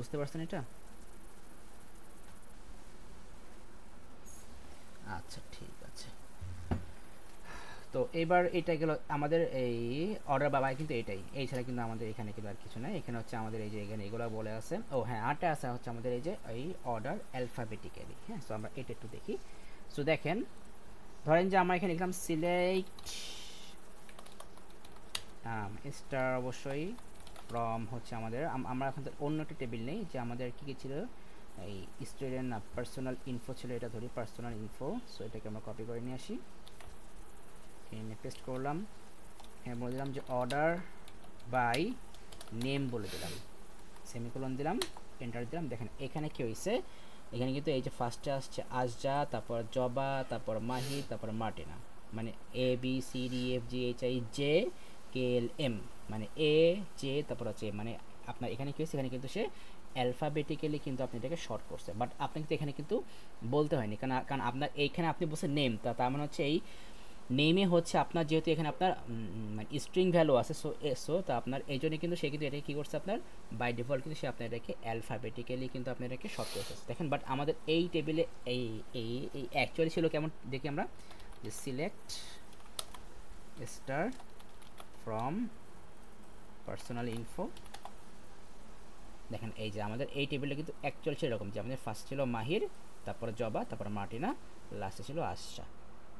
বুঝতে পারছেন এটা? আচ্ছা ঠিক আছে। তো এবার এটা গেল আমাদের এই অর্ডার বাবাই, কিন্তু এটাই, এই ছাড়া কিন্তু আমাদের এখানে কিন্তু আর কিছু নাই। এখানে হচ্ছে আমাদের এই যে এখানে এগুলো বলে আছে। ও হ্যাঁ, আরটা আছে হচ্ছে আমাদের এই যে এই অর্ডার অ্যালফাবেটিক্যালি। হ্যাঁ, সো আমরা এটা একটু দেখি। সো দেখেন, ধরেন যে আমরা এখানে লিখলাম সিলেক্ট স্টার, অবশ্যই ফ্রম হচ্ছে আমাদের আমরা এখন অন্য একটা টেবিল নেই যে আমাদের কী কী ছিল, এই স্টুডেন্ট না পার্সোনাল ইনফো ছিল, এটা ধরি পার্সোনাল ইনফো। সো এটাকে আমরা কপি করে নিয়ে আসি, এখানে পেস্ট করলাম। এখানে বলে দিলাম যে অর্ডার বাই নেম বলে দিলাম, সেমিকোলন দিলাম, এন্টার দিলাম। দেখেন এখানে কি হয়েছে, এখানে কিন্তু এই যে ফার্স্টে আসছে আজজা, তারপর জবা, তারপর মাহি, তারপর মার্টিনা, মানে A B C D F G H I J K L M, মানে এ জে, তারপর হচ্ছে মানে আপনার এখানে কি হয়েছে, এখানে কিন্তু সে অ্যালফাবেটিক্যালি কিন্তু আপনি এটাকে শর্ট করছে, বাট আপনি কিন্তু এখানে কিন্তু বলতে হয়নি, কারণ কারণ আপনার এইখানে আপনি বলছেন নেম, তার মানে হচ্ছে এই নেমে হচ্ছে আপনার, যেহেতু এখানে আপনার মানে স্ট্রিং ভ্যালু আছে, সো তা আপনার এই জন্য কিন্তু সে কিন্তু এটাকে কী করছে, আপনার বাই ডিফল্ট কিন্তু সে আপনার এটাকে অ্যালফাবেটিক্যালি কিন্তু আপনার এটাকে শর্ট করছে। দেখেন, বাট আমাদের এই টেবিলে এই এই এই অ্যাকচুয়ালি ছিল কেমন দেখি আমরা, যে select star from personal info. দেখেন এই যে আমাদের এই টেবিলে কিন্তু অ্যাকচুয়াল ছিল এরকম, যে আমাদের ফার্স্ট ছিল মাহির, তারপরে জবা, তারপরে মার্টিনা, লাস্টে ছিল আশা।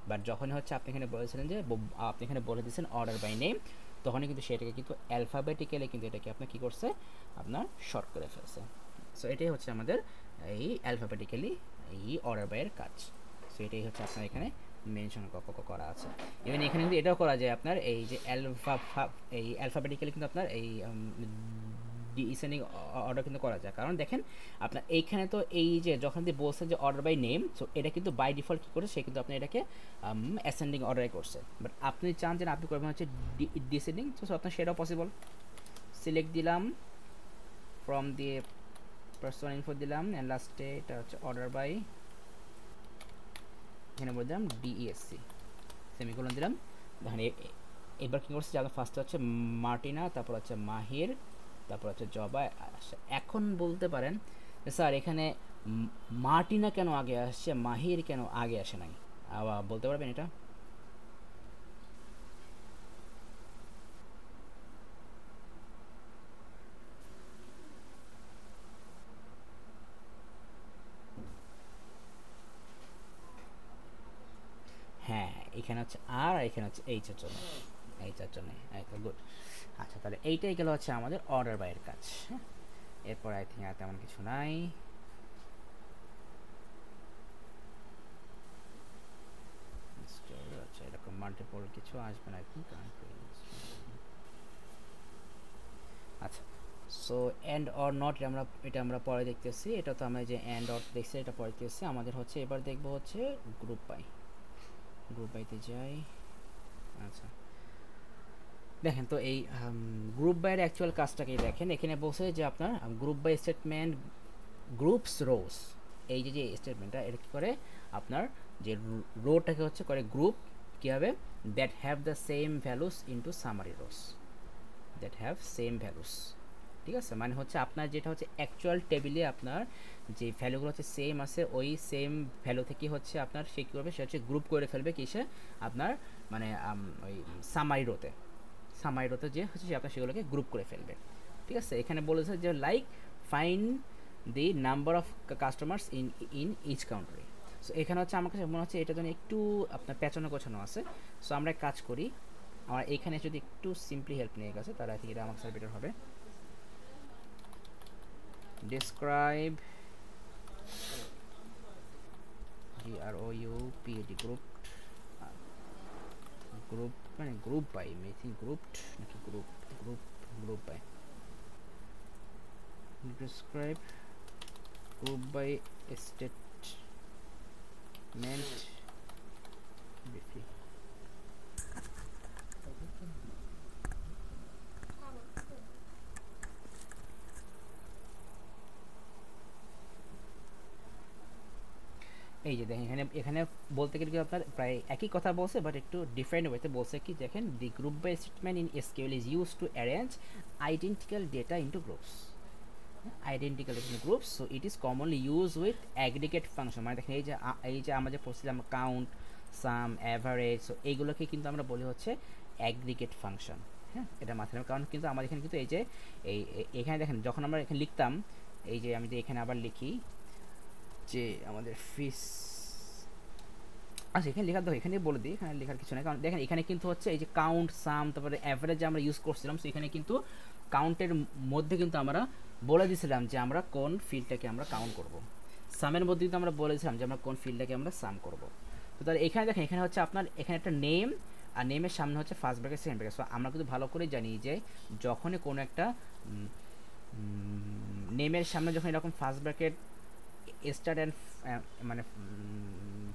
বাট যখন হচ্ছে আপনি এখানে বলেছিলেন যে আপনি এখানে বলে দিয়েছেন অর্ডার বাই নেম, তখনই কিন্তু সেটাকে কিন্তু অ্যালফাবেটিক্যালি কিন্তু এটাকে আপনার কী করছে, আপনার শর্ট করে ফেলছে। সো এটাই হচ্ছে আমাদের এই অ্যালফাবেটিক্যালি এই অর্ডার বাইয়ের কাজ। সো এটাই হচ্ছে আপনার এখানে মেনশন করা আছে। ইভেন এখানে কিন্তু এটাও করা যায়, আপনার এই যে এই অ্যালফাবেটিক্যালি কিন্তু আপনার এই ডিসেন্ডিং অর্ডার কিন্তু করা যায়। কারণ দেখেন আপনার এইখানে তো এই যে যখন আপনি বলছেন যে অর্ডার বাই নেম, সো এটা কিন্তু বাই ডিফল্ট কী করছে, সে কিন্তু আপনি এটাকে অ্যাসেন্ডিং অর্ডারে করছে। বাট আপনি চান যে আপনি করবেন হচ্ছে ডিসেন্ডিং, সো আপনার সেটাও পসিবল। সিলেক্ট দিলাম, ফ্রম দিয়ে পার্সোনাল ইনফো দিলাম, অ্যান্ড লাস্টে এটা হচ্ছে অর্ডার বাই, এখানে বলে দিলাম ডিইএসসি, সেমিকোলন দিলাম। দেখেন এবার কী করছে, যারা ফার্স্টে হচ্ছে মার্টিনা, তারপর হচ্ছে মাহির, তারপর হচ্ছে জবা। এখন বলতে পারেন স্যার এখানে মার্টিনা কেন আগে আসছে, মাহির কেন আগে আসে নাই, আবার বলতে পারবেন এটা? হ্যাঁ, এখানে হচ্ছে আর এখানে হচ্ছে এইচের জন্য, এইটার জন্য। গুড। আচ্ছা, তাহলে এইটাই গেল হচ্ছে আমাদের অর্ডার বাইয়ের কাজ। হ্যাঁ, এরপর আই থিঙ্ক আর তেমন কিছু নাই। আচ্ছা, এরকম মাল্টিপল কিছু আসবে না কি। আচ্ছা, সো এন্ড অর নট এটা আমরা পরে দেখতেছি। এটা তো আমরা যে এন্ড অর দেখছি এটা পরে দেখতেছি। আমাদের হচ্ছে এবার দেখবো হচ্ছে গ্রুপ বাই। গ্রুপ বাইতে যাই। আচ্ছা, দেখেন তো এই গ্রুপ বাইয়ের অ্যাকচুয়াল কাজটাকেই দেখেন। এখানে বলছে যে আপনার group by statement groups rows, এই যে স্টেটমেন্টটা এটা কী করে, আপনার যে রোটাকে হচ্ছে করে গ্রুপ কীভাবে, that have the same values into summary rose, that have same values. ঠিক আছে, মানে হচ্ছে আপনার যেটা হচ্ছে অ্যাকচুয়াল টেবিলে আপনার যে ভ্যালুগুলো হচ্ছে সেম আছে, ওই সেম ভ্যালু থেকে হচ্ছে আপনার সে কী করবে, সে হচ্ছে গ্রুপ করে ফেলবে কিসে, আপনার মানে ওই সামারি রোতে, সামারি রোতে যে হচ্ছে সে আপনার সেগুলোকে গ্রুপ করে ফেলবে। ঠিক আছে, এখানে বলেছে যে like find the number of customers in each country. So এখানে হচ্ছে আমার কাছে মনে হচ্ছে এটা জন্য একটু আপনার পেঁচানো গোছানো আছে। সো আমরা এক কাজ করি, আমার এখানে যদি একটু সিম্পলি হেল্প নিয়ে গেছে তাহলে আই থিঙ্ক এটা আমার কাছে বেটার হবে। ডিসক্রাইব GROUPAD গ্রুপ, গ্রুপ মানে group by, I think grouped নাকি group, group by, describe group by statement briefly. এই যে দেখেন এখানে এখানে বলতে গেলে কি আপনার প্রায় একই কথা বলছে, বাট একটু ডিফারেন্ট ওয়েতে বলছে। কি দেখেন, the group by statement in SQL is use to arrange identical data into groups. Identical groups, so it is commonly use with aggregate function. মানে দেখেন এই যে আমরা যে পড়ছিলাম কাউন্ট, সাম, অ্যাভারেজ, সো এইগুলোকে কিন্তু আমরা বলি হচ্ছে অ্যাগ্রিগেট ফাংশন। হ্যাঁ, এটা মাথায় রাখবেন, কারণ কিন্তু আমাদের এখানে কিন্তু এই যে এখানে দেখেন যখন আমরা এখানে লিখতাম, এই যে আমি যে এখানে আবার লিখি যে আমাদের ফিস, আচ্ছা এখানে লেখার দেখো এখানে বলে দিই, এখানে লেখার কিছু নেই, কারণ দেখেন এখানে কিন্তু হচ্ছে এই যে কাউন্ট, সাম, তারপরে অ্যাভারেজ আমরা ইউজ করছিলাম। সো এখানে কিন্তু কাউন্টের মধ্যে কিন্তু আমরা বলে দিয়েছিলাম যে আমরা কোন ফিল্ডটাকে আমরা কাউন্ট করব, সামের মধ্যে কিন্তু আমরা বলে দিয়েছিলাম যে আমরা কোন ফিল্ডটাকে আমরা সাম করব। তো তাহলে এখানে দেখেন এখানে হচ্ছে আপনার এখানে একটা নেম, আর নেমের সামনে হচ্ছে first bracket, second bracket. So আমরা কিন্তু ভালো করে জানি যে যখনই কোনো একটা নেমের সামনে যখন এরকম ফার্স্ট ব্র্যাকেট স্টার্ট অ্যান্ড মানে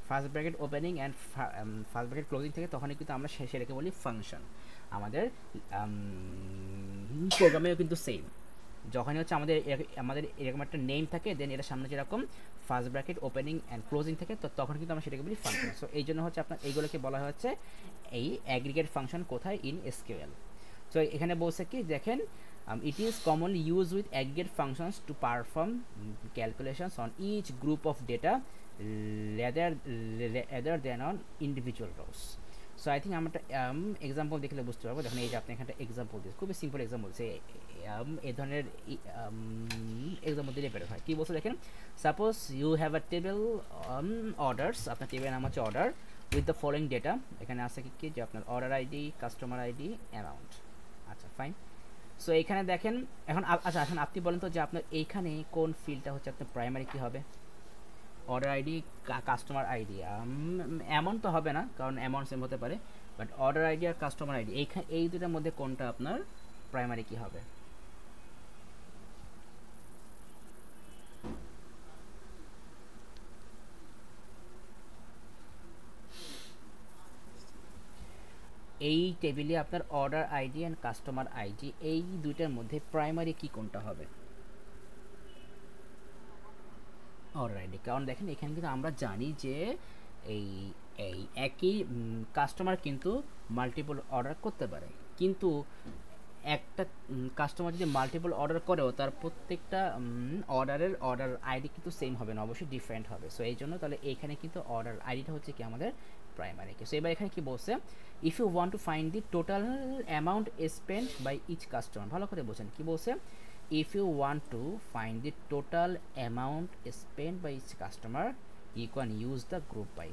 first bracket opening and first bracket closing থেকে, তখনই কিন্তু আমরা সেটাকে বলি ফাংশন। আমাদের প্রোগ্রামেও কিন্তু সেম, যখনই হচ্ছে আমাদের এরকম একটা নেম থাকে, দেন এটার সামনে যেরকম first bracket opening and closing থাকে, তো তখন কিন্তু আমরা সেটাকে বলি ফাংশন। সো এই জন্য হচ্ছে আপনার এইগুলোকে বলা হচ্ছে এই অ্যাগ্রিগেট ফাংশন। কোথায়? In SQL. সো এখানে বলছে কি দেখেন, it is commonly used with aggregate functions to perform calculations on each group of data rather than on individual rows. So I think আমরা একটা এক্সাম্পল দেখলে বুঝতে পারবো। দেখুন এই যে আপনি এখানে একটা এক্সাম্পল দিয়েছে, খুবই সিম্পল এক্সাম্পল দিয়েছে, এই ধরনের এক্সাম্পল দিলে বেটার হয়। কী বলছে দেখেন, suppose you have a table orders, আপনার টেবিলের নাম হচ্ছে order, with the following data. এখানে আছে কি যে আপনার order ID, customer ID, amount. আচ্ছা ফাইন। সো এখানে দেখেন এখন আচ্ছা এখন আপনি বলেন তো যে আপনার এইখানে কোন ফিল্ডটা হচ্ছে আপনার প্রাইমারি কি হবে? Order ID, customer ID. Amount তো হবে না, কারণ অ্যামাউন্ট সেম হতে পারে, বাট অর্ডার আইডি আর কাস্টমার আইডি এই দুটার মধ্যে কোনটা আপনার প্রাইমারি কি হবে? এই টেবিলে আপনার order ID and customer ID, এই দুইটার মধ্যে প্রাইমারি কি কোনটা হবে? অর্ডার আইডি, কারণ দেখেন এখানে কিন্তু আমরা জানি যে এই এই একই কাস্টমার কিন্তু মাল্টিপল অর্ডার করতে পারে, কিন্তু একটা কাস্টমার যদি মাল্টিপল অর্ডার করেও তার প্রত্যেকটা অর্ডার আইডি কিন্তু সেম হবে না, অবশ্যই ডিফারেন্ট হবে। সো এই জন্য তাহলে এখানে কিন্তু অর্ডার আইডিটা হচ্ছে কি আমাদের প্রাইমারি কি। সো এবার এখানে কি বলছে, if you want to find the total amount spent by each customer, ভালো করে বোঝেন কি বলছে, if you want to find the total amount spent by each customer you can use the group by।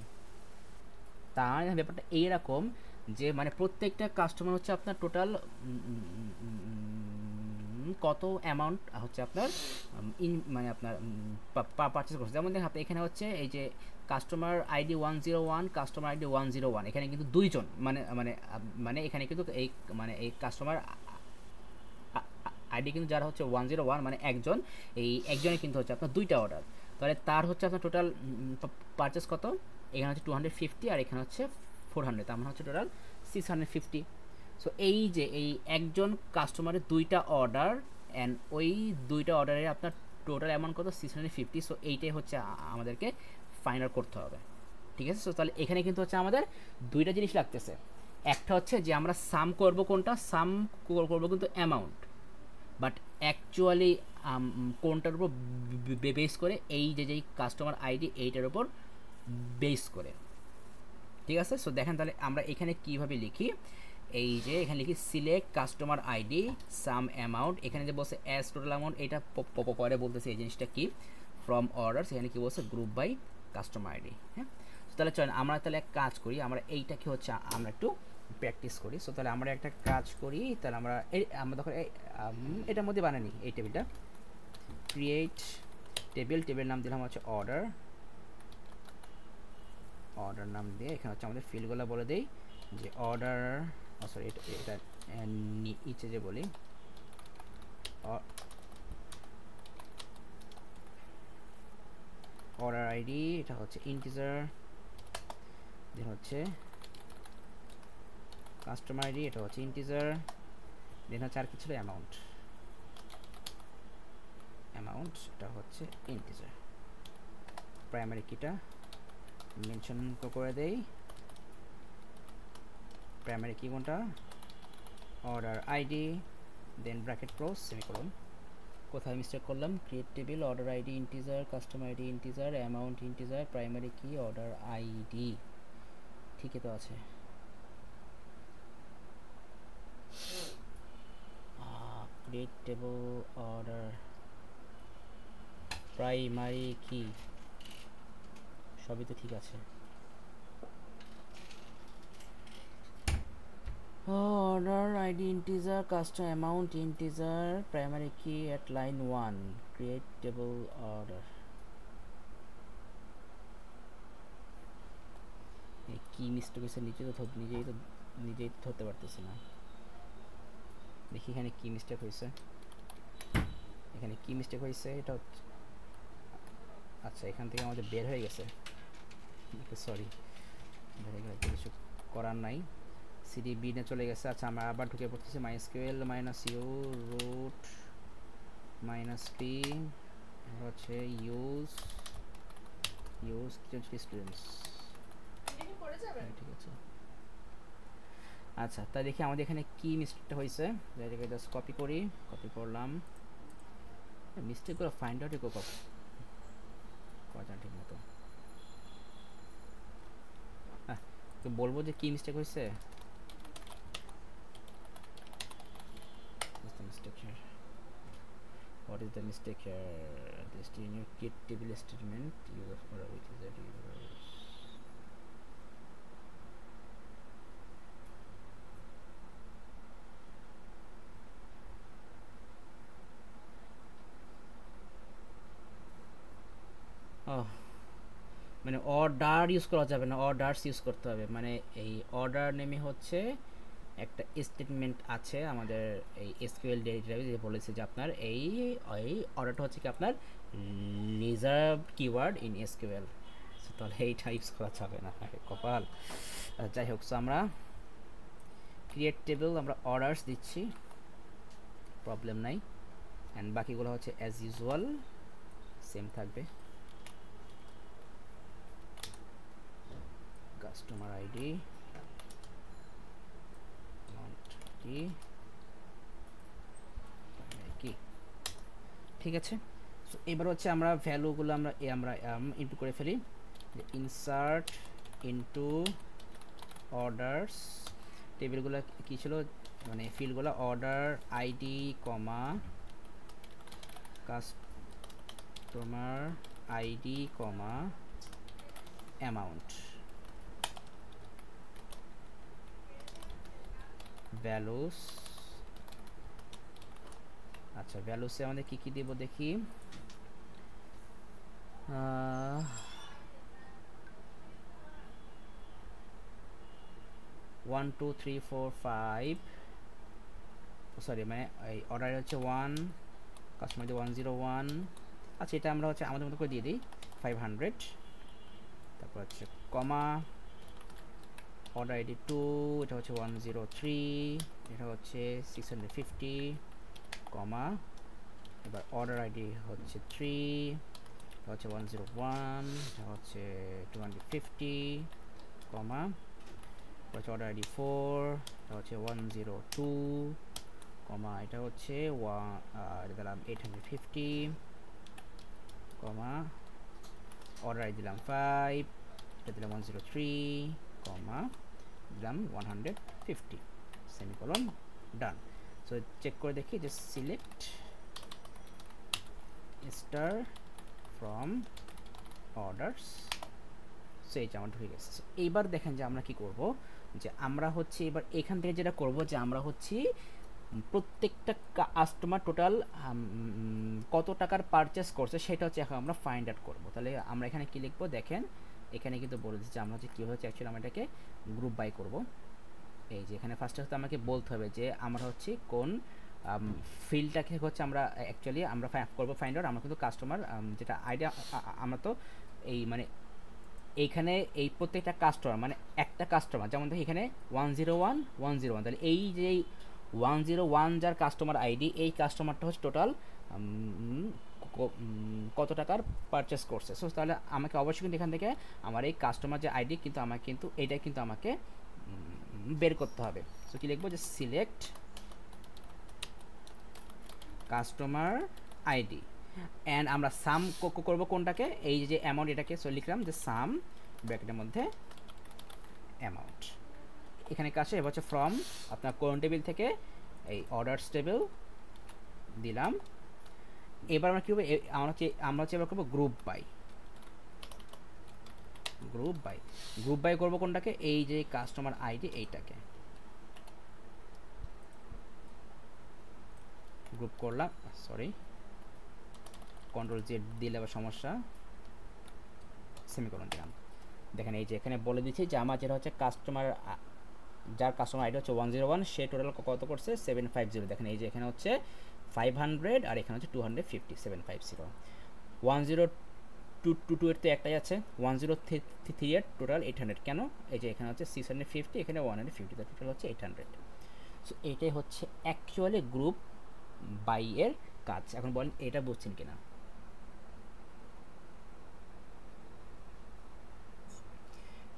তার ব্যাপারটা এইরকম যে মানে প্রত্যেকটা কাস্টমার হচ্ছে আপনার টোটাল কত অ্যামাউন্ট হচ্ছে আপনার মানে আপনার পারচেস করছে। যেমন দেখেন আপনি এখানে হচ্ছে এই যে কাস্টমার আইডি 101, কাস্টমার আইডি 101, এখানে কিন্তু দুইজন মানে মানে মানে এখানে কিন্তু এই কাস্টমার আইডি কিন্তু যারা হচ্ছে 101 মানে একজন, এই একজনে কিন্তু হচ্ছে আপনার দুইটা অর্ডার, তাহলে তার হচ্ছে আপনার টোটাল পারচেস কত? এখানে হচ্ছে 250 আর এখানে হচ্ছে 400, তার মানে হচ্ছে টোটাল 650। সো এই যে এই একজন কাস্টমারের দুইটা অর্ডার অ্যান্ড ওই দুইটা অর্ডারে আপনার টোটাল অ্যামাউন্ট কত? 650। সো এইটাই হচ্ছে আমাদেরকে ফাইন্ড আউট করতে হবে, ঠিক আছে? সো তাহলে এখানে কিন্তু হচ্ছে আমাদের দুইটা জিনিস লাগতেছে, একটা হচ্ছে যে আমরা সাম করব, কোনটা সাম করব কিন্তু অ্যামাউন্ট, বাট অ্যাকচুয়ালি কোনটার উপর বেস করে? এই যে যেই কাস্টমার আইডি এইটার উপর বেস করে, ঠিক আছে? সো দেখেন তাহলে আমরা এখানে কীভাবে লিখি, এই যে এখানে লিখি select customer ID some amount, এখানে যে বলছে অ্যাজ টোটাল অ্যামাউন্ট, এটা পরে বলতেছে এই জিনিসটা কি, ফ্রম অর্ডার, সেখানে কি বলছে গ্রুপ বাই কাস্টমার আইডি। হ্যাঁ, তাহলে চলেন আমরা তাহলে এক কাজ করি, আমরা এইটাকে হচ্ছে আমরা একটু প্র্যাকটিস করি। সো তাহলে আমরা একটা কাজ করি, তাহলে আমরা দেখো এটার মধ্যে বানানি এই টেবিলটা, ক্রিয়েট টেবিল নাম দিলাম হচ্ছে অর্ডার নাম দিয়ে এখানে হচ্ছে আমাদের ফিল্ডগুলো বলে দেই যে অর্ডার, সরি এটা নিচে যে বলি অর্ডার আইডি, এটা হচ্ছে ইন্টিজার, দেন হচ্ছে কাস্টমার আইডি, এটা হচ্ছে ইন্টিজার, দেন হচ্ছে আর কিছু অ্যামাউন্ট, এটা হচ্ছে ইন্টিজার। প্রাইমারি কিটা মেনশন করে দেই, প্রাইমারি কি কোনটা? অর্ডার আইডি, দেন ব্র্যাকেট ক্লোজ সেমিকোলন। কোথায় মিস্টেক করলাম? Create table, order ID integer, customer ID integer, amount integer, primary কি, অর্ডার আইডি ঠিকই তো আছে। ক্রিয়েট টেবল, অর্ডার, প্রাইমারি কি সবই তো ঠিক আছে। Order ID integer, custom amount integer, primary কি এট লাইন 1, ক্রিয়েট টেবল অর্ডার। কি মিস্টেক হয়েছে নিজেই তো ধরতে পারতেছি না। দেখি এখানে কি মিস্টেক হয়েছে, এটা হচ্ছে, আচ্ছা এখান থেকে আমাদের বের হয়ে গেছে, সরি কিছু করার নাই, সিডি বি নে চলে গেছে। আচ্ছা আমরা আবার ঢুকে পড়তেছি, মাইএসকিউএল -u রুট -p হচ্ছে ইউজ স্টুডেন্টস, ঠিক আছে। আচ্ছা তাই দেখি আমাদের এখানে কি মিস্টেকটা হয়েছে, এটাকে জাস্ট কপি করলাম। মিস্টেকগুলো ফাইন্ড আউট করা ঠিক মতো, তো বলবো যে কি মিস্টেক হয়েছে। What is the mistake here? This in your kit table statement user for which is that users. Oh, মানে অর্ডার ইউজ করা যাবে না, অর্ডারস ইউজ করতে হবে। মানে এই অর্ডার নেমে হচ্ছে একটা স্টেটমেন্ট আছে আমাদের এই এসকিউএল ডেটাবেসে, যে বলেছে যে আপনার এই অর্ডারটা হচ্ছে কি আপনার রিজার্ভড কিওয়ার্ড ইন এসকিউএল, তাহলে এইটা ইউজ করা যাবে না, কপাল। যাই হোক, সো আমরা ক্রিয়েট টেবিল আমরা অর্ডারস দিচ্ছি, প্রবলেম নাই, অ্যান্ড বাকিগুলো হচ্ছে অ্যাজ ইউজুয়াল সেম থাকবে। কাস্টমার আইডি কি ঠিক আছে। সো এবার হচ্ছে আমরা ভ্যালুগুলো আমরা ইনপুট করে ফেলি, ইনসার্ট ইনটু অর্ডার্স, টেবিলগুলো কি ছিল, মানে ফিল্ডগুলো order ID comma customer ID comma amount, values. আচ্ছা ভ্যালুসে আমাদের কি কি দেব দেখি, 1 2 3 4 5, সরি মানে এই অর্ডার হচ্ছে 1, কাস্টমার 101। আচ্ছা এটা আমরা হচ্ছে আমাদের মতো করে দিয়ে দিই 500, তারপর হচ্ছে কমা অর্ডার আইডি 2, এটা হচ্ছে 103, এটা হচ্ছে 650, কমা এবার অর্ডার আইডি হচ্ছে 3, এটা হচ্ছে 101, এটা হচ্ছে 250, কমা হচ্ছে অর্ডার আইডি 4, এটা হচ্ছে 102, কমা এটা হচ্ছে দিলাম 850, কমা অর্ডার আইডি দিলাম 5, এটা দিলাম 103, কমা দিলাম 150, সেমিকোলন, ডান। সো চেক করে দেখি যে select star from orders, so এইটা আমার ঢুকে গেছে। এইবার দেখেন যে আমরা কি করব, যে আমরা হচ্ছে এবার এখান থেকে যেটা করব যে আমরা হচ্ছে প্রত্যেকটা কাস্টমার টোটাল কত টাকার পারচেস করছে সেটা হচ্ছে এখন আমরা ফাইন্ড আউট করব। তাহলে আমরা এখানে কি লিখবো দেখেন, এখানে কিন্তু বলে দিচ্ছে আমরা হচ্ছে কীভাবে হচ্ছে অ্যাকচুয়ালি আমরা এটাকে গ্রুপ বাই করব। এই যে এখানে ফার্স্টে হচ্ছে আমাকে বলতে হবে যে আমরা হচ্ছে কোন ফিল্ডটাকে হচ্ছে আমরা অ্যাকচুয়ালি আমরা করবো ফাইন্ড আউট। আমরা কিন্তু কাস্টমার যেটা আইডিয়া আমরা তো এই মানে এইখানে এই প্রত্যেকটা কাস্টমার মানে একটা কাস্টমার, যেমন দেখি এখানে 101, তাহলে এই যে 101 যার কাস্টমার আইডি, এই কাস্টমারটা হচ্ছে টোটাল কত টাকার পারচেস করছে। সো তাহলে আমাকে অবশ্যই কিন্তু এখান থেকে আমার এই কাস্টমার যে আইডি কিন্তু আমাকে কিন্তু এইটা কিন্তু আমাকে বের করতে হবে। সো কি লিখবো যে সিলেক্ট কাস্টমার আইডি অ্যান্ড আমরা সাম করবো কোনটাকে, এই যে অ্যামাউন্ট এটাকে, সো লিখলাম যে সাম ব্র্যাকেটের মধ্যে অ্যামাউন্ট। এখানে কাছে এবার হচ্ছে ফ্রম আপনার কোন টেবিল থেকে এই অর্ডারস টেবিল দিলাম। এবার আমরা কী করবো, আমরা হচ্ছে এবার করবো গ্রুপ বাই। গ্রুপ বাই করবো কোনটাকে, এই যে কাস্টমার আইডি এইটাকে গ্রুপ করলাম, সরি কন্ট্রোল জেড দিলে আবার সমস্যা, সেমিকোলন দিলাম। দেখেন এই যে এখানে বলে দিচ্ছি যে আমার যেটা হচ্ছে কাস্টমার, যার কাস্টমার আইডি হচ্ছে 101, সে টোটাল কত করছে 750। দেখেন এই যে এখানে হচ্ছে 500 আর এখানে হচ্ছে 250, 750। 10222 এর তো একটাই আছে, 103 এর টোটাল 800। কেন, এই যে এখানে হচ্ছে 650, এখানে 150, তার টোটাল হচ্ছে 800। সো এইটাই হচ্ছে অ্যাকচুয়ালি গ্রুপ বাই এর কাজ। এখন বলেন এটা বুঝছেন কিনা।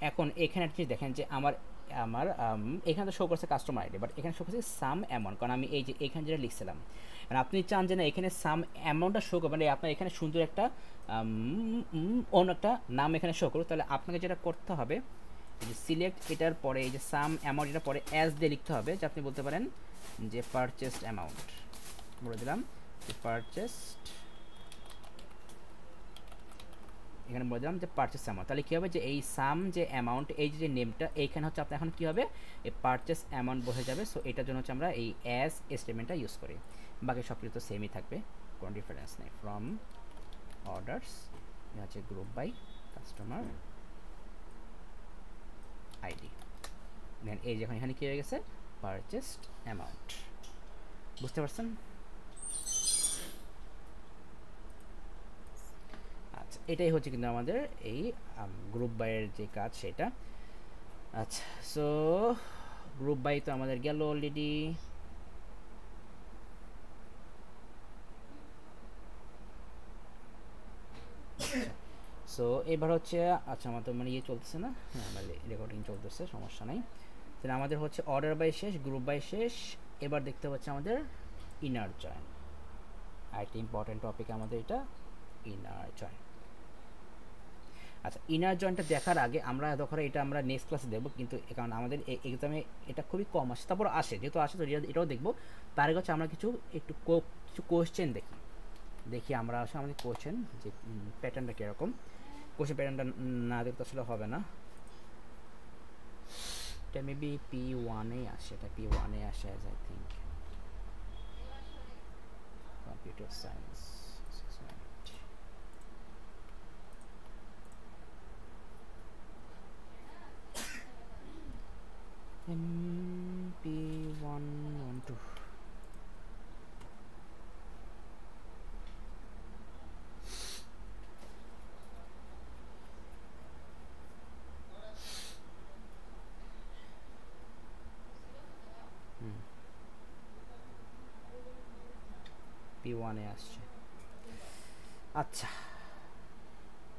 এখন এখানে একটা জিনিস দেখেন যে আমার আমার এখানে তো শো করছে কাস্টমার আইডি, বাট এখানে শো করছে সাম অ্যামাউন্ট, কারণ আমি এই যে এখানে যেটা লিখছিলাম, মানে আপনি চান যে না এখানে সাম অ্যামাউন্টটা শো করবে, মানে আপনার এখানে সুন্দর একটা অন্য একটা নাম এখানে শো করুক, তাহলে আপনাকে যেটা করতে হবে যে সিলেক্ট এটার পরে এই যে সাম অ্যামাউন্ট এটার পরে অ্যাজ দিয়ে লিখতে হবে, যে আপনি বলতে পারেন যে পারচেসড অ্যামাউন্ট বলে দিলাম, যে পারচেসড, এখানে বলে দিলাম যে পারচেস অ্যামাউন্ট। তাহলে কী হবে যে এই সাম যে অ্যামাউন্ট, এই যে নেমটা এইখানে হচ্ছে আপনার এখন কী হবে, এই পারচেস অ্যামাউন্ট বসে যাবে। সো এটার জন্য হচ্ছে আমরা এই অ্যাজ স্টেটমেন্টটা ইউজ করি, বাকি সব কিছু তো সেমই থাকবে, কোনো ডিফারেন্স নেই। ফ্রম অর্ডার্স হচ্ছে গ্রুপ বাই কাস্টমার আইডি, দেন এই যখন এখানে কী হয়ে গেছে পারচেসড অ্যামাউন্ট। বুঝতে পারছেন? আচ্ছা, এটাই হচ্ছে কিন্তু আমাদের এই গ্রুপ বাইয়ের যে কাজ সেটা। আচ্ছা, সো গ্রুপ বাই তো আমাদের গেল অলরেডি। সো এবার হচ্ছে, আচ্ছা আমার তো মানে ইয়ে চলতেছে না, হ্যাঁ আমার রেকর্ডিং চলতেছে, সমস্যা নাই। তাহলে আমাদের হচ্ছে অর্ডার বাই শেষ, গ্রুপ বাই শেষ, এবার দেখতে পাচ্ছি আমাদের ইনার জয়েন। আরেকটা ইম্পর্টেন্ট টপিক আমাদের এটা, ইনার জয়েন। আচ্ছা, ইনার জয়েন্টটা দেখার আগে আমরা ধরো এটা আমরা নেক্সট ক্লাসে দেখবো, কিন্তু কারণ আমাদের এক্সামে এটা খুবই কম আসে, তারপর আসে, যেহেতু আসে তো এটাও দেখবো। তার আগে হচ্ছে আমরা কিছু কোয়েশ্চেন দেখি আমরা আসলে আমাদের কোয়েশ্চেন যে প্যাটার্নটা কীরকম। কোয়েশ্চেন প্যাটার্নটা না দেখতে আসলে হবে না, এটা মেবি P1-এ আসে, এটা P1-এ আসে as I think, computer science. P112 P1-এ আসছে। আচ্ছা,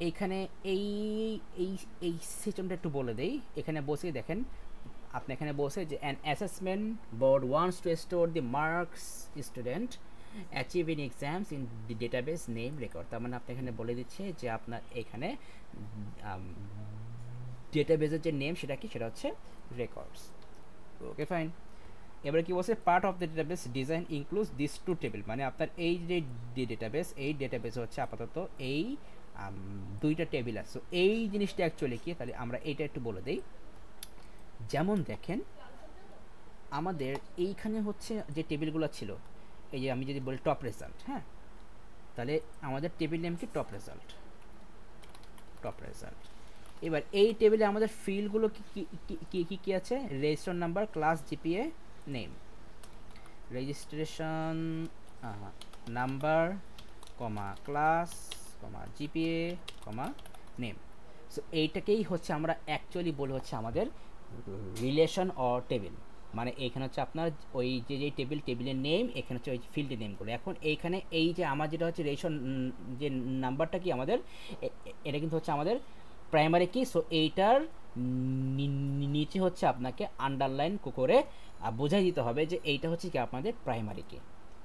এইখানে এই এই এই সিস্টেমটা একটু বলে দেই। এখানে বসে দেখেন, আপনি এখানে বসে যে an assessment board wants to store the marks student achieve in exams in the database name record. তার মানে আপনি এখানে বলে দিচ্ছে যে আপনার এখানে ডেটাবেসের যে নেম সেটা কি, সেটা হচ্ছে রেকর্ডস। Okay fine. এবারে কি বলছে, part of the database design includes this two table, মানে আপনার এই যে ডেটাবেস, এই ডেটাবেস হচ্ছে আপাতত এই দুইটা টেবিল আছে। এই জিনিসটা অ্যাকচুয়ালি কি, তাহলে আমরা এইটা একটু বলে দিই। যেমন দেখেন আমাদের এইখানে হচ্ছে যে টেবিলগুলো ছিল, এই যে আমি যদি বলি টপ রেজাল্ট, হ্যাঁ, তাহলে আমাদের টেবিল নেম কি টপ রেজাল্ট। এবার এই টেবিলে আমাদের ফিল্ডগুলো কি আছে, registration number, class, GPA, name. Registration number, comma class, comma GPA, comma name. So এইটাকেই হচ্ছে আমরা অ্যাকচুয়ালি বলি হচ্ছে আমাদের রিলেশন অর টেবিল। মানে এইখানে হচ্ছে আপনার ওই যে টেবিলের নেম, এখানে হচ্ছে ওই ফিল্ডের নেমগুলো। এখন এইখানে এই যে আমার যেটা হচ্ছে রেজিস্ট্রেশন যে নাম্বারটা কি আমাদের, এটা কিন্তু হচ্ছে আমাদের প্রাইমারি কি। সো এইটার নিচে হচ্ছে আপনাকে আন্ডারলাইন করে বোঝাই দিতে হবে যে এইটা হচ্ছে কি আপনাদের প্রাইমারি কি।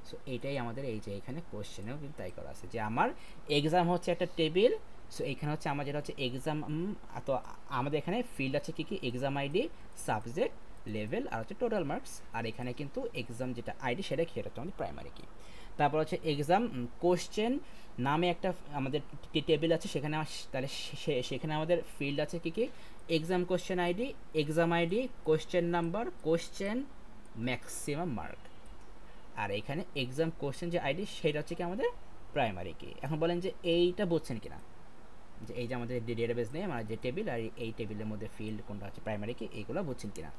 সো এইটাই আমাদের এই যে এখানে কোশ্চেনেও কিন্তু তাই করা আছে যে আমার এক্সাম হচ্ছে একটা টেবিল। সো এখানে হচ্ছে আমার যেটা হচ্ছে এক্সাম, তো আমাদের এখানে ফিল্ড আছে কি কি, এক্সাম আইডি, সাবজেক্ট, লেভেল আর হচ্ছে টোটাল মার্কস। আর এখানে কিন্তু এক্সাম যেটা আইডি সেটা কি, এটা হচ্ছে আমাদের প্রাইমারি কি। তারপর হচ্ছে এক্সাম কোশ্চেন নামে একটা আমাদের টেবিল আছে, সেখানে তাহলে সেখানে আমাদের ফিল্ড আছে কি কি, exam question ID, question number, question, maximum mark. আর এখানে এক্সাম কোশ্চেন যে আইডি সেটা হচ্ছে কি আমাদের প্রাইমারি কি। এখন বলেন যে এইটা বুঝছেন কিনা, যে এই যে আমাদের ডেটাবেস নেই আমার যে টেবিল, আর এই টেবিলের মধ্যে ফিল্ড কোনটা হচ্ছে প্রাইমারি কি, এইগুলো বুঝছেন কিনা।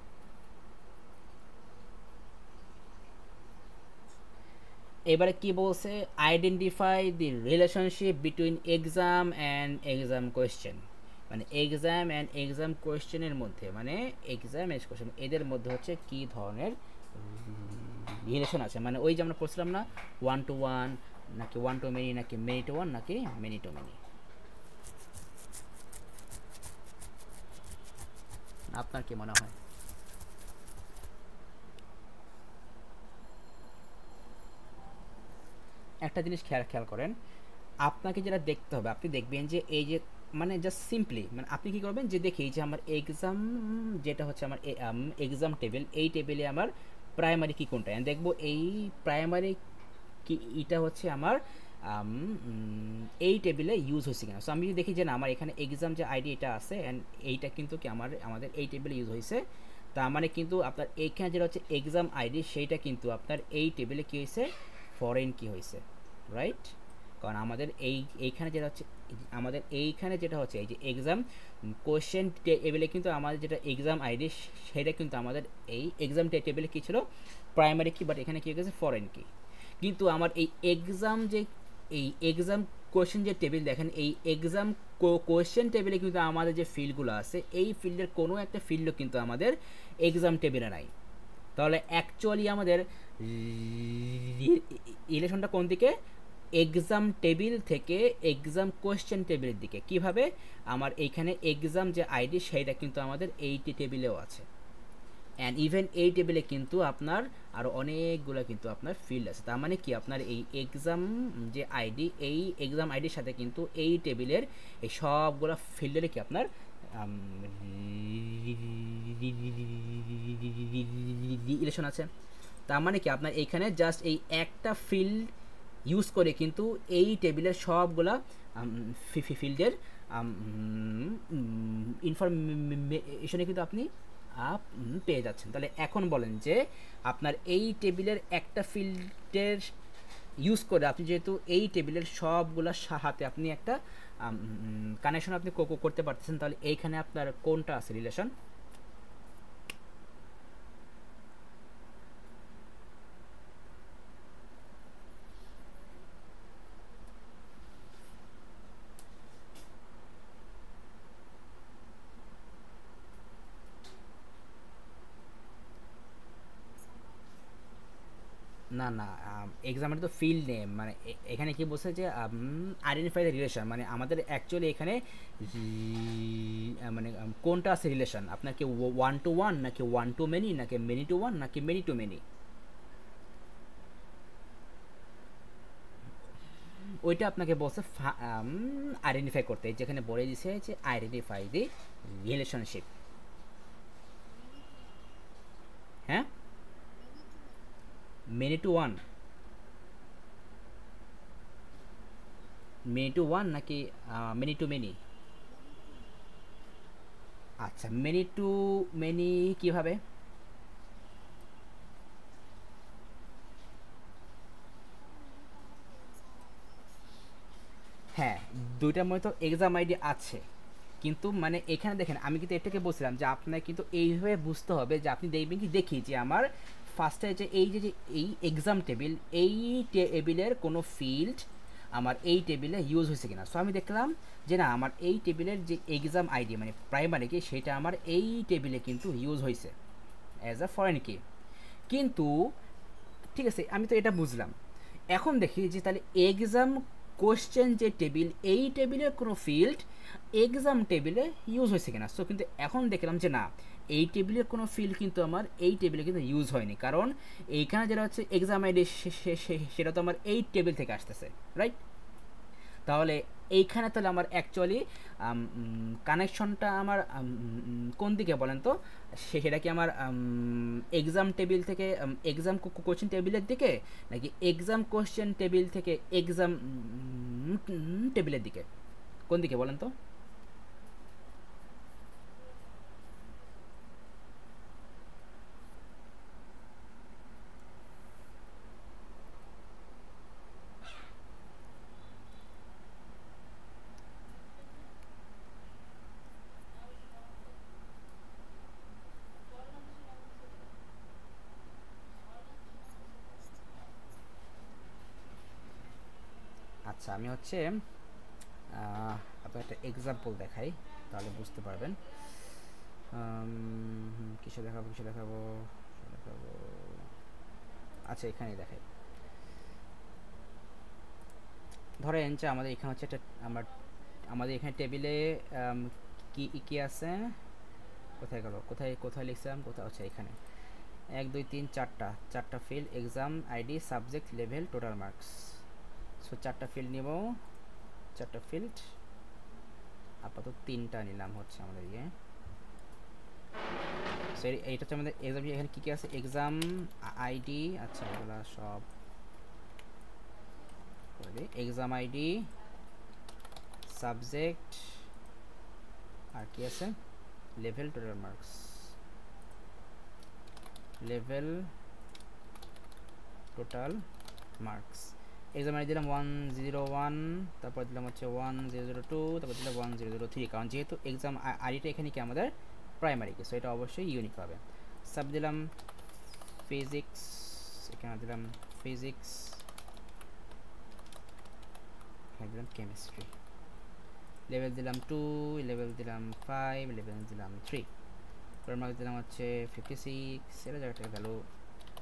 এবারে কি বলছে, identify the relationship between exam and exam question. মানে এক্সাম অ্যান্ড এক্সাম কোয়েশ্চেনের মধ্যে, মানে এক্সাম এন্ড কোয়েশ্চেন এদের মধ্যে হচ্ছে কি ধরনের রিলেশন আছে। মানে ওই যে আমরা পড়ছিলাম না, 1 to 1 নাকি 1 to many নাকি many to 1 নাকি many to many। আপনার কি মনে হয়? একটা জিনিস খেয়াল করেন, আপনাকে যেটা দেখতে হবে, আপনি দেখবেন যে এই যে মানে জাস্ট সিম্পলি মানে আপনি কি করবেন যে দেখি যে আমার এক্সাম যেটা হচ্ছে আমার এক্সাম টেবিল, এই টেবিলে আমার প্রাইমারি কি কোনটা, আমি দেখবো এই প্রাইমারি কি এটা হচ্ছে আমার এই টেবিলে ইউজ হয়েছে কিনা। সো আমি যদি দেখি যে না আমার এখানে এক্সাম যে আইডি এটা আছে অ্যান্ড এইটা কিন্তু কি আমাদের এই টেবিলে ইউজ হয়েছে, তার মানে কিন্তু আপনার এইখানে যেটা হচ্ছে এক্সাম আইডি সেইটা কিন্তু আপনার এই টেবিলে কী হয়েছে, ফরেন কি হয়েছে, রাইট। কারণ আমাদের এইখানে যেটা হচ্ছে আমাদের এইখানে যেটা হচ্ছে এই যে এক্সাম কোশ্চেন টেবিলে কিন্তু আমাদের যেটা এক্সাম আইডি সেটা কিন্তু আমাদের এই এক্সাম টেবিলে কী ছিল, প্রাইমারি কি, বাট এখানে কী হয়ে গেছে, ফরেন কি। কিন্তু আমার এই এক্সাম যে এই এক্সাম কোয়েশ্চেন যে টেবিল দেখেন, এই এক্সাম কোয়েশ্চেন টেবিলে কিন্তু আমাদের যে ফিল্ডগুলো আছে এই ফিল্ডের কোনো একটা ফিল্ডও কিন্তু আমাদের এক্সাম টেবিলে নাই। তাহলে অ্যাকচুয়ালি আমাদের রিলেশনটা কোন দিকে, এক্সাম টেবিল থেকে এক্সাম কোয়েশ্চেন টেবিলের দিকে। কিভাবে, আমার এইখানে এক্সাম যে আইডি সেইটা কিন্তু আমাদের এইটি টেবিলেও আছে, অ্যান্ড ইভেন এই টেবিলে কিন্তু আপনার আরও অনেকগুলো কিন্তু আপনার ফিল্ড আছে। তার মানে কি আপনার এই এক্সাম যে আইডি, এই এক্সাম আইডির সাথে কিন্তু এই টেবিলের এই সবগুলো ফিল্ডের কি আপনার রিলেশন আছে। তার মানে কি আপনার এইখানে জাস্ট এই একটা ফিল্ড ইউজ করে কিন্তু এই টেবিলের সবগুলা ফিল্ডের ইনফরমেশনে কিন্তু আপনি পেয়ে যাচ্ছেন। তাহলে এখন বলেন যে আপনার এই টেবিলের একটা ফিল্ডের ইউজ করে আপনি যেহেতু এই টেবিলের সবগুলা সাথে আপনি একটা কানেকশন আপনি করতে পারতেছেন, তাহলে এইখানে আপনার কোনটা আছে রিলেশন? না না, এক্সামের তো ফিল্ড নেম, মানে এখানে কি বলছে যে আইডেন্টিফাই দ্য রিলেশন, মানে আমাদের অ্যাকচুয়ালি এখানে মানে কোনটা আছে রিলেশন, আপনার কি 1 to 1 নাকি 1 to many নাকি many to 1 নাকি many to many, ওইটা আপনাকে বলছে আইডেন্টিফাই করতে। যেখানে বলে দিছে যে আইডেন্টিফাই দি রিলেশনশিপ। হ্যাঁ, many to 1, many to 1 নাকি many to many? আচ্ছা, many to many কিভাবে? হ্যাঁ, দুইটার মধ্যে তো এক্সাম আইডি আছে, কিন্তু মানে এখানে দেখেন আমি কিন্তু এটাকে বলছিলাম যে আপনার কিন্তু এইভাবে বুঝতে হবে যে আপনি দেখবেন কি দেখি যে আমার ফার্স্টে যে এই যে এই এক্সাম টেবিল, এই টেবিলের কোনো ফিল্ড আমার এই টেবিলে ইউজ হয়েছে কিনা। সো আমি দেখলাম যে না আমার এই টেবিলের যে এক্সাম আইডি মানে প্রাইমারি কি সেটা আমার এই টেবিলে কিন্তু ইউজ হয়েছে অ্যাজ আ ফরেন কি। কিন্তু ঠিক আছে, আমি তো এটা বুঝলাম। এখন দেখি যে তাহলে এক্সাম কোশ্চেন যে টেবিল, এই টেবিলের কোনো ফিল্ড এক্সাম টেবিলে ইউজ হয়েছে কিনা। সো কিন্তু এখন দেখলাম যে না, এই টেবিলের কোনো ফিল্ড কিন্তু আমার এই টেবিলে কিন্তু ইউজ হয়নি, কারণ এইখানে যেটা হচ্ছে এক্সাম আইডি সেটা তো আমার এই টেবিল থেকে আসতেছে, রাইট? তাহলে এইখানে তাহলে আমার অ্যাকচুয়ালি কানেকশনটা আমার কোন দিকে বলেন তো? সেটা কি আমার এক্সাম টেবিল থেকে এক্সাম কোশ্চেন টেবিলের দিকে, নাকি এক্সাম কোশ্চেন টেবিল থেকে এক্সাম টেবিলের দিকে? কোন দিকে বলেন তো? আচ্ছা, আমি হচ্ছে আপনার একটা এক্সাম্পল দেখাই, তাহলে বুঝতে পারবেন। কিসে দেখাবো, কিসে দেখাবো, দেখাবো। আচ্ছা, এখানেই দেখাই। ধরেন যে আমাদের এখানে হচ্ছে একটা আমাদের এখানে টেবিলে কি কি আছে, কোথায় গেল, কোথায় কোথায় লিখছিলাম, কোথায়? আচ্ছা, এখানে 1 2 3 চারটা field, exam ID, subject, level, total marks. So চারটা ফিল্ড নিব, চারটা ফিল্ড, আপাতত 3টা নিলাম হচ্ছে আমাদের ইয়ে। সো এইটা হচ্ছে আমাদের এক্সাম। এখানে কী কী আছে? এক্সাম আইডি, আচ্ছা এগুলো সব করে দিই। এক্সাম আইডি, সাবজেক্ট, আর কি আছে? Level, total marks. Level, total marks. Exam ID দিলাম 101, তারপর দিলাম হচ্ছে 1002, তারপর দিলাম 1003, কারণ যেহেতু এক্সাম আইডিটা এখানে কি আমাদের প্রাইমারি কি, সো এটা অবশ্যই ইউনিক হবে। সাব দিলাম ফিজিক্স, এখানে দিলাম ফিজিক্স, এখানে দিলাম কেমিস্ট্রি। লেভেল দিলাম 2, লেভেল দিলাম 5, লেভেল দিলাম 3, টোটাল মার্কস দিলাম হচ্ছে 56, এর জায়গাটা ভ্যালু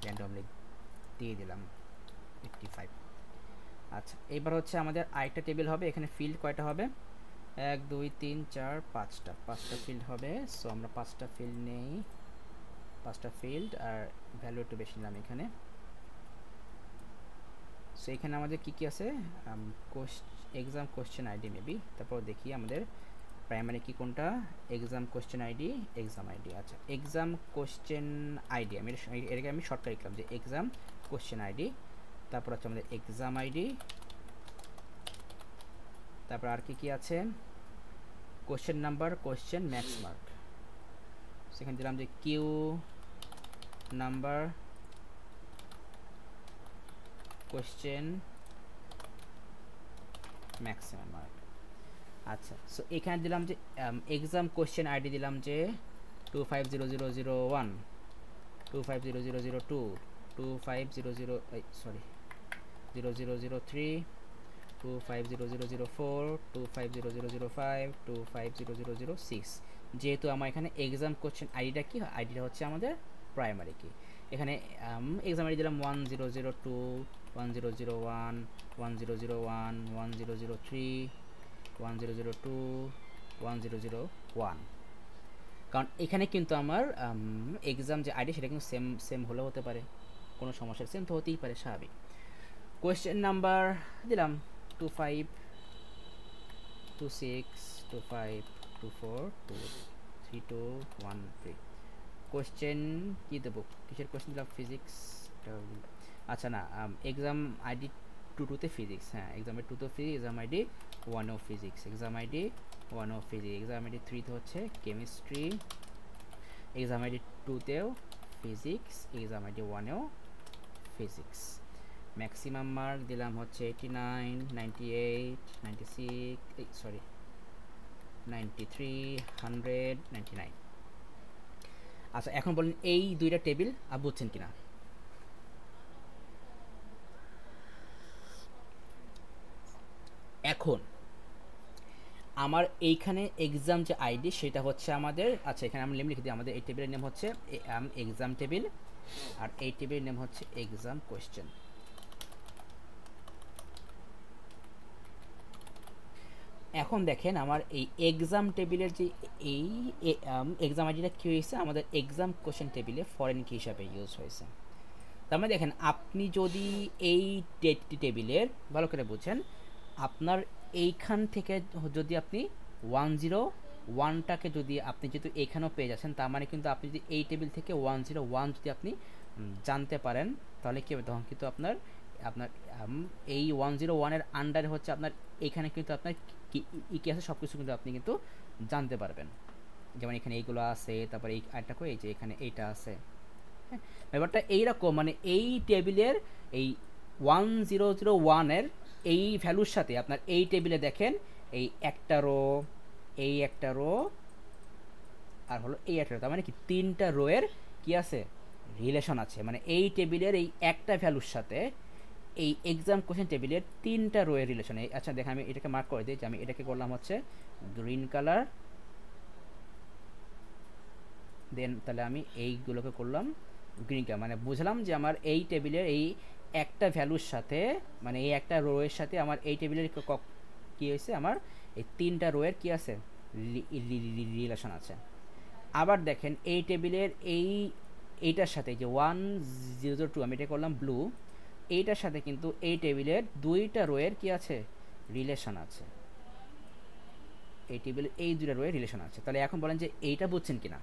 র্যান্ডমলি দিয়ে দিলাম 85। আচ্ছা, এবার হচ্ছে আমাদের আরেকটা টেবিল হবে। এখানে ফিল্ড কয়টা হবে? 1 2 3 4 5টা ফিল্ড হবে। সো আমরা 5টা ফিল্ড নেই, 5টা ফিল্ড, আর ভ্যালু একটু বেশি নিলাম এখানে। সো এখানে আমাদের কি কি আছে? এক্সাম কোশ্চেন আইডি মেবি, তারপর দেখি আমাদের প্রাইমারি কি কোনটা। Exam question ID, exam ID. আচ্ছা, এক্সাম কোশ্চেন আইডি আমি এটাকে আমি শর্টকাট লিখলাম যে এক্সাম কোশ্চেন আইডি। তারপর হচ্ছে আমাদের এক্সাম আইডি, তারপর আর কি কি আছে? Question number, question, max mark. সেখানে দিলাম যে Q number, question, maximum mark. আচ্ছা, সো এখানে দিলাম যে এক্সাম কোশ্চেন আইডি দিলাম যে 250001, 250002, 2500 সরি 0003, 250004, 250005, 250006। যেহেতু আমার এখানে এক্সাম কোশ্চেন আইডিটা কি, আইডিটা হচ্ছে আমাদের প্রাইমারি কি। এখানে এক্সাম আইডি দিলাম 1002, 1001, 1001, 1003, 1002, 1001। কারণ এখানে কিন্তু আমার এক্সাম যে আইডি সেটা কিন্তু সেম সেম হলেও হতে পারে, কোনো সমস্যা, সেম তো হতেই পারে, স্বাভাবিক। কোয়েশ্চেন নাম্বার দিলাম 25, 26, 25, 24, 232, 13। কোয়েশ্চেন কী দেবো, কিসের কোয়েশ্চেন দিলাম? ফিজিক্স। আচ্ছা না, এক্সাম আইডি 2তে ফিজিক্স, হ্যাঁ এক্সাম আইডি 2তে ফিজিক্স, এক্সাম আইডি 1ও ফিজিক্স, এক্সাম আইডি 1ও ফিজিক্স, এক্সাম আইডি 3তে হচ্ছে কেমিস্ট্রি, এক্সাম আইডি 2তেও ফিজিক্স, এক্সাম আইডি 1এও ফিজিক্স। ম্যাক্সিমাম মার্ক দিলাম হচ্ছে 89, 98, 96, সরি 93, 100, 99। আচ্ছা, এখন বলেন এই দুইটা টেবিল বুঝছেন কিনা? এখন আমার এইখানে এক্সাম যে আইডি সেটা হচ্ছে আমাদের, আচ্ছা এখানে আমি নেম লিখে দিই, আমাদের এই টেবিলের নেম হচ্ছে এক্সাম টেবিল, আর এই টেবিলের নেম হচ্ছে এক্সাম কোয়েশ্চেন। এখন দেখেন আমার এই এক্সাম টেবিলের যে এই এক্সাম আইডিটা কী হয়েছে, আমাদের এক্সাম কোশ্চেন টেবিলে ফরেন কি হিসাবে ইউজ হয়েছে। তার মানে দেখেন আপনি যদি এই টেবিলের ভালো করে বুঝেন, আপনার এইখান থেকে যদি আপনি 101টাকে যদি আপনি যেহেতু এইখানেও পেয়ে যাচ্ছেন, তার মানে কিন্তু আপনি যদি এই টেবিল থেকে 101 যদি আপনি জানতে পারেন, তাহলে কী হবে তখন কিন্তু আপনার আপনার এই 101-এর আন্ডারে হচ্ছে আপনার এইখানে কিন্তু আপনার কী আছে সব কিছু কিন্তু আপনি কিন্তু জানতে পারবেন। যেমন এখানে এইগুলো আছে, তারপরে এই আরেকটা করে এই যে এখানে এইটা আছে। হ্যাঁ, ব্যাপারটা এইরকম, মানে এই টেবিলের এই 1001-এর এই ভ্যালুর সাথে আপনার এই টেবিলে দেখেন এই একটা রো, এই একটা রো, আর হলো এই একটা রো, তার মানে কি 3টা রোয়ের কি আছে রিলেশন আছে। মানে এই টেবিলের এই একটা ভ্যালুর সাথে এই এক্সাম কোশ্চেন টেবিলের 3টা রোয়ের রিলেশন। আচ্ছা দেখেন আমি এটাকে মার্ক করে দিই, যে আমি এটাকে করলাম হচ্ছে গ্রিন কালার, দেন তাহলে আমি এইগুলোকে করলাম গ্রিন কালার, মানে বুঝলাম যে আমার এই টেবিলের এই একটা ভ্যালুর সাথে, মানে এই একটা রোয়ের সাথে আমার এই টেবিলের কী হয়েছে, আমার এই 3টা রোয়ের কী আছে রিলেশন আছে। আবার দেখেন এই টেবিলের এইটার সাথে যে 1002, আমি এটা করলাম ব্লু, এইটার সাথে কিন্তু এই টেবিলের 2টা রোয়ের কি আছে রিলেশন আছে, এই টেবিলের এই 2টা রোয়ের রিলেশন আছে। তাহলে এখন বলেন যে এইটা বুঝছেন কিনা।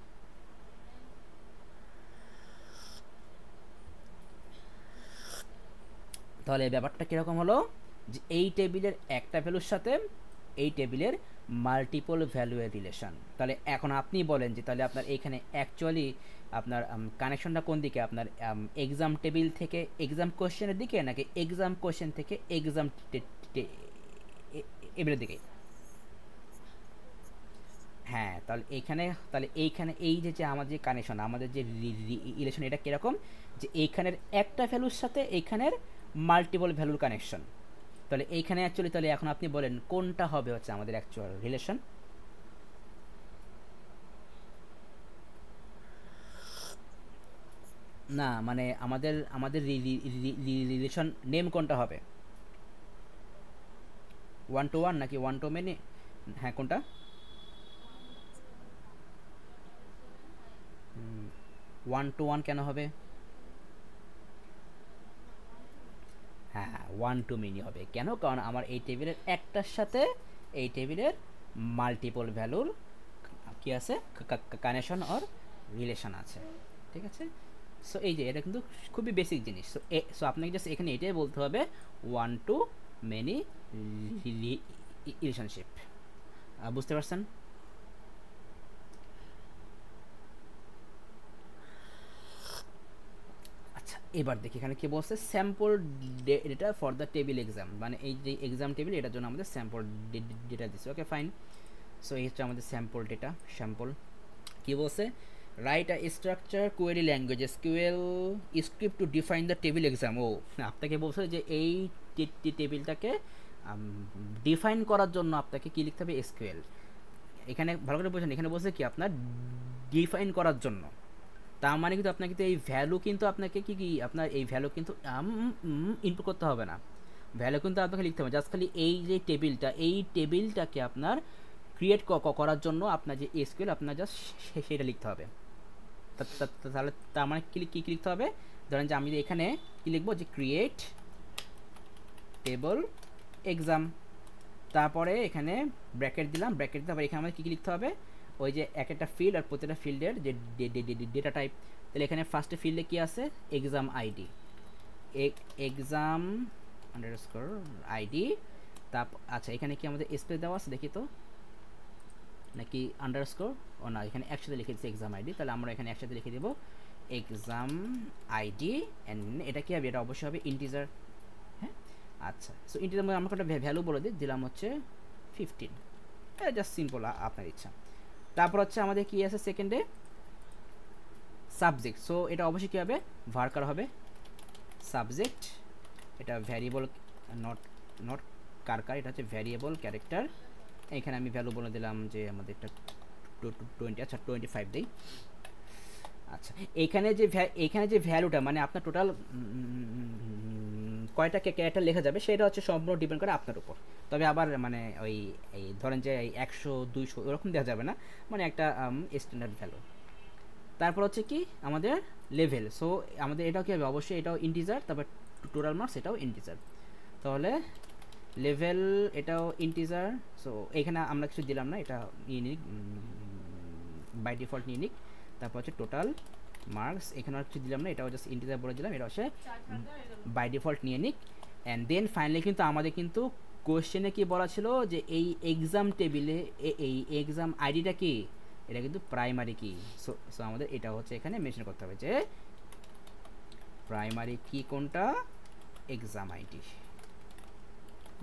তাহলে ব্যাপারটা কীরকম হলো, যে এই টেবিলের একটা ভ্যালুর সাথে এই টেবিলের মাল্টিপল ভ্যালুয়ের রিলেশন। তাহলে এখন আপনি বলেন যে তাহলে আপনার এইখানে অ্যাকচুয়ালি আপনার কানেকশনটা কোন দিকে, আপনার এক্সাম টেবিল থেকে এক্সাম কোশ্চেনের দিকে, নাকি এক্সাম কোশ্চেন থেকে এক্সাম টেবিলের দিকে। হ্যাঁ, তাহলে এইখানে এই যে আমাদের যে কানেকশন, আমাদের যে রিলেশন, এটা কীরকম, যে এইখানের একটা ভ্যালুর সাথে এইখানের মাল্টিপল ভ্যালুর কানেকশন। তাহলে এইখানে অ্যাকচুয়ালি তাহলে এখন আপনি বলেন কোনটা হবে হচ্ছে আমাদের অ্যাকচুয়াল রিলেশন। না মানে আমাদের আমাদের রিলেশন নেম কোনটা হবে, 1 to 1 নাকি 1 to many? হ্যাঁ কোনটা? 1 to 1 কেন হবে? হ্যাঁ 1 to many হবে কেন, কারণ আমার এই টেবিলের একটার সাথে এই টেবিলের মাল্টিপল ভ্যালুর কি আছে, কানেকশন অর রিলেশন আছে। ঠিক আছে, সো এই যে এটা কিন্তু খুবই বেসিক জিনিস। সো আপনাকে জাস্ট এখানে এটাই বলতে হবে 1 to many রিলেশনশিপ। বুঝতে পারছেন? আচ্ছা এবার দেখি এখানে কি বলছে, sample data for the table exam, মানে এই যে এক্সাম টেবিল এটার জন্য আমাদের স্যাম্পল ডেটা দিচ্ছে। ওকে ফাইন, সো এই হচ্ছে আমাদের স্যাম্পল ডেটা। স্যাম্পল কি বলছে, write a structure query language SQL script to define the table exam. ও আপনাকে বলছে যে এই টেবিলটাকে ডিফাইন করার জন্য আপনাকে কী লিখতে হবে, এসকিউএল। এখানে ভালো করে বোঝেন, এখানে বলছে কি আপনার ডিফাইন করার জন্য, তার মানে কিন্তু আপনাকে কিন্তু এই ভ্যালু কিন্তু আপনাকে কি কি আপনার এই ভ্যালু কিন্তু ইনপুট করতে হবে না, ভ্যালু কিন্তু আপনাকে লিখতে হবে জাস্ট খালি এই যে টেবিলটা, এই টেবিলটাকে আপনার ক্রিয়েট করার জন্য আপনার যে এসকিউএল আপনার জাস্ট সেটা লিখতে হবে। তাহলে তার মানে কি কী লিখতে হবে, ধরেন যে আমি এখানে কি লিখবো, যে ক্রিয়েট টেবল এক্সাম, তারপরে এখানে ব্র্যাকেট দিলাম, ব্র্যাকেট দিয়ে আবার এখানে আমাদের কী কী লিখতে হবে, ওই যে এক একটা ফিল্ড আর প্রতিটা ফিল্ডের যে ডেটা টাইপ। তাহলে এখানে ফার্স্টে ফিল্ডে কী আছে, exam ID, exam underscore ID. তারপর আচ্ছা এখানে কি আমাদের স্পেস দেওয়া আছে দেখি তো, নাকি আন্ডারস্কোর, ও না এখানে একসাথে লিখে দিচ্ছি এক্সাম আইডি, তাহলে আমরা এখানে একসাথে লিখে দেবো এক্সাম আইডি অ্যান্ড এটা কী হবে, এটা অবশ্যই হবে ইন্টিজার। হ্যাঁ আচ্ছা, সো ইন্টিজার মধ্যে আমরা একটা ভ্যালু বলে দিলাম হচ্ছে 15, এটা জাস্ট সিম্পল আপনার ইচ্ছা। তারপর হচ্ছে আমাদের কি আছে সেকেন্ডে, সাবজেক্ট। সো এটা অবশ্যই কী হবে, ভার্কার হবে সাবজেক্ট, এটা ভ্যারিয়েবল নট নট কারকার, এটা হচ্ছে ভ্যারিয়েবল ক্যারেক্টার। এখানে আমি ভ্যালু বলে দিলাম যে আমাদের এটা 20, আচ্ছা 25 দেই। আচ্ছা এখানে যে ভ্যালুটা মানে আপনার টোটাল কয়টা ক্যারেক্টার লেখা যাবে সেটা হচ্ছে সম্পূর্ণ ডিপেন্ড করে আপনার উপর। তবে আবার মানে ওই এই ধরেন যে এই 100 200 ওরকম দেওয়া যাবে না, মানে একটা স্ট্যান্ডার্ড ভ্যালু। তারপর হচ্ছে কি আমাদের লেভেল। সো আমাদের এটাও কি হবে, অবশ্যই এটাও ইন্টিজার, তারপর টোটাল মার্কস এটাও ইন্টিজার। তাহলে লেভেল এটাও ইন্টিজার। সো এখানে আমরা কিছু দিলাম না, এটা ইউনিক বাই ডিফল্ট ইউনিক। তারপর হচ্ছে টোটাল মার্কস, এখানে আর কিছু দিলাম না, এটাও জাস্ট ইন্টিজার বলে দিলাম, এটা হচ্ছে বাই ডিফল্ট নিয়ে নিক। অ্যান্ড দেন ফাইনালি কিন্তু আমাদের কিন্তু কোয়েশ্চেনে কি বলা ছিল যে এই এক্সাম টেবিলে এই এক্সাম আইডিটা কি, এটা কিন্তু প্রাইমারি কি। সো সো আমাদের এটা হচ্ছে এখানে মেনশন করতে হবে যে প্রাইমারি কি কোনটা, এক্সাম আইডি।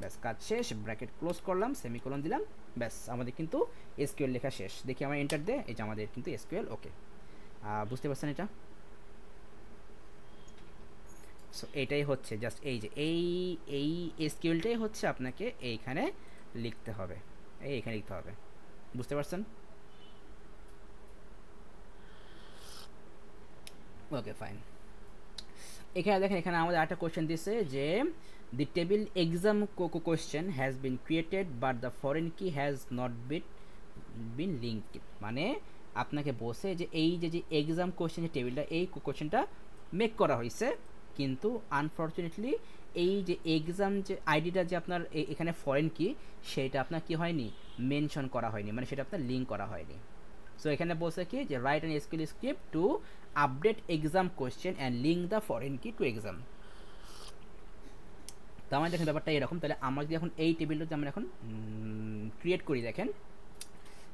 ব্যাস কাজ শেষ, ব্র্যাকেট ক্লোজ করলাম, সেমিকোলন দিলাম, ব্যাস আমাদের কিন্তু এসকিউএল লেখা শেষ। দেখি আমার এন্টার দে, এই যে আমাদের কিন্তু এসকিউএল ওকে। বুঝতে পারছেন এটা? সো এটাই হচ্ছে জাস্ট এই যে এই এসকিউএলটাই হচ্ছে আপনাকে এইখানে লিখতে হবে, এইখানে লিখতে হবে। বুঝতে পারছেন? Okay fine. এখানে দেখেন, এখানে আমাদের একটা কোয়েশ্চেন দিচ্ছে যে the table exam question has been created but the foreign কি হ্যাজ নট বিন লিঙ্কড। মানে আপনাকে বসে যে এই যে এক্সাম কোয়েশ্চেন যে টেবিলটা, এই কোয়েশ্চেনটা মেক করা হয়েছে, কিন্তু আনফর্চুনেটলি এই যে এক্সাম যে আইডিটা যে আপনার এখানে ফরেন কি, সেটা আপনার কি হয়নি, মেনশন করা হয়নি, মানে সেটা আপনার লিঙ্ক করা হয়নি। সো এখানে বলছে কি যে write an SQL script to update exam question and link the foreign key to exam. তো আমার দেখেন ব্যাপারটা এরকম। তাহলে আমরা যদি এখন এই টেবিলটা যদি আমরা এখন ক্রিয়েট করি, দেখেন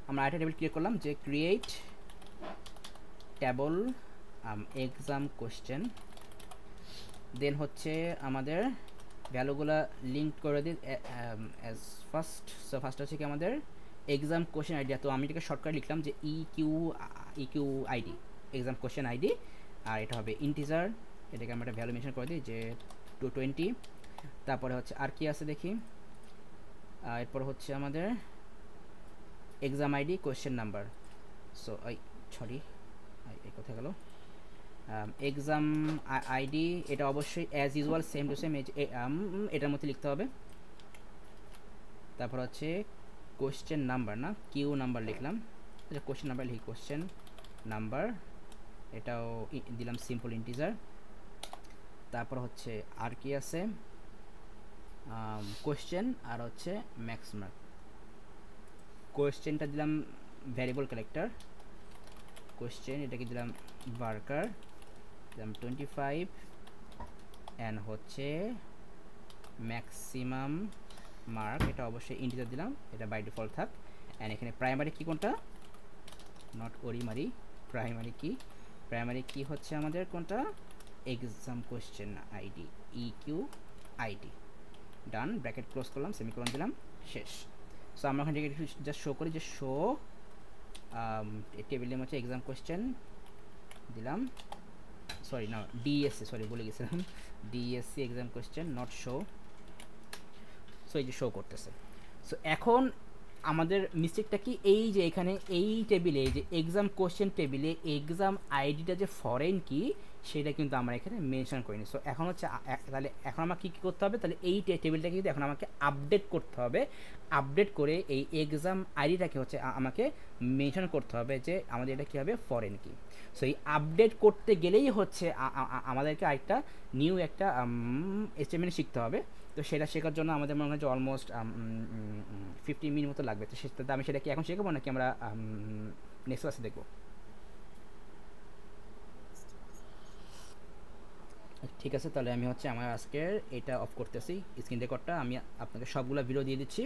আমরা একটা টেবিল ক্রিয়েট করলাম যে ক্রিয়েট টেবল এক্সাম কোয়েশ্চেন, দেন হচ্ছে আমাদের ভ্যালুগুলো লিঙ্ক করে দিই অ্যাজ ফার্স্ট। সো ফার্স্ট হচ্ছে কি আমাদের এক্সাম কোয়েশ্চেন আইডি। তো আমি এটাকে শর্টকাট লিখলাম যে EQ ID, exam question ID, আর এটা হবে ইন্টিজার। এটাকে আমরা একটা ভ্যালু মেনশন করে দিই যে 220। তারপরে হচ্ছে আর কি আছে দেখি, এরপর হচ্ছে আমাদের exam ID question number. So sorry এই কোথায় গেল, এক্সাম আইডি, এটা অবশ্যই as usual same to same এটার মধ্যে লিখতে হবে। তারপর হচ্ছে কোয়েশ্চেন নাম্বার, না কিউ নাম্বার লিখলাম, কোয়েশ্চেন নাম্বার লিখি, কোয়েশ্চেন নাম্বার এটাও দিলাম সিম্পল ইন্টিজার। তারপর হচ্ছে আর কি আছে, কোয়েশ্চেন আর হচ্ছে ম্যাক্স মার্ক। কোয়েশ্চেনটা দিলাম ভ্যারিয়েবল ক্যারেক্টার, কোয়েশ্চেন এটাকে দিলাম বার্কার, দিলাম 25, অ্যান্ড হচ্ছে ম্যাক্সিমাম মার্ক, এটা অবশ্যই ইন্টিজার দিলাম, এটা বাই ডিফল্ট থাক। অ্যান্ড এখানে প্রাইমারি কি কোনটা, নট ওরিমারি, প্রাইমারি কি হচ্ছে আমাদের কোনটা, exam question ID EQ ID. Done, bracket close করলাম, সেমিকোলন দিলাম, শেষ। সো আমরা ওখান থেকে জাস্ট শো করি যে শো টেবিল নেম হচ্ছে এক্সাম কোয়েশ্চেন দিলাম, সরি না ডিএসসি, সরি বলে গেছিলাম, DSC exam question not show. So এই যে শো করতেছে। সো এখন আমাদের মিস্টেকটা কি, এই যে এখানে এই টেবিলে, এই যে এক্সাম কোয়েশ্চেন টেবিলে এক্সাম আইডিটা যে ফরেন কি, সেটা কিন্তু আমরা এখানে মেনশন করিনি। সো এখন হচ্ছে তাহলে এখন আমাকে কী করতে হবে, তাহলে এই টেবিলটাকে কিন্তু এখন আমাকে আপডেট করতে হবে। আপডেট করে এই এক্সাম আইডিটাকে হচ্ছে আমাকে মেনশন করতে হবে যে আমাদের এটা কী হবে, ফরেন কি। সো এই আপডেট করতে গেলেই হচ্ছে আমাদেরকে আরেকটা নিউ একটা স্টেটমেন্ট শিখতে হবে। তো সেটা শেখার জন্য আমাদের মনে হয় যে অলমোস্ট 15 মিনিট মতো লাগবে। তো সেটাতে আমি সেটা কি এখন শেখাবো নাকি আমরা নেক্সট ক্লাসে দেখবো? ঠিক আছে, তাহলে আমি হচ্ছে আমার আজকের এটা অফ করতেছি, স্ক্রিন রেকর্ডটা আমি আপনাকে সবগুলো ভিডিও দিয়ে দিচ্ছি।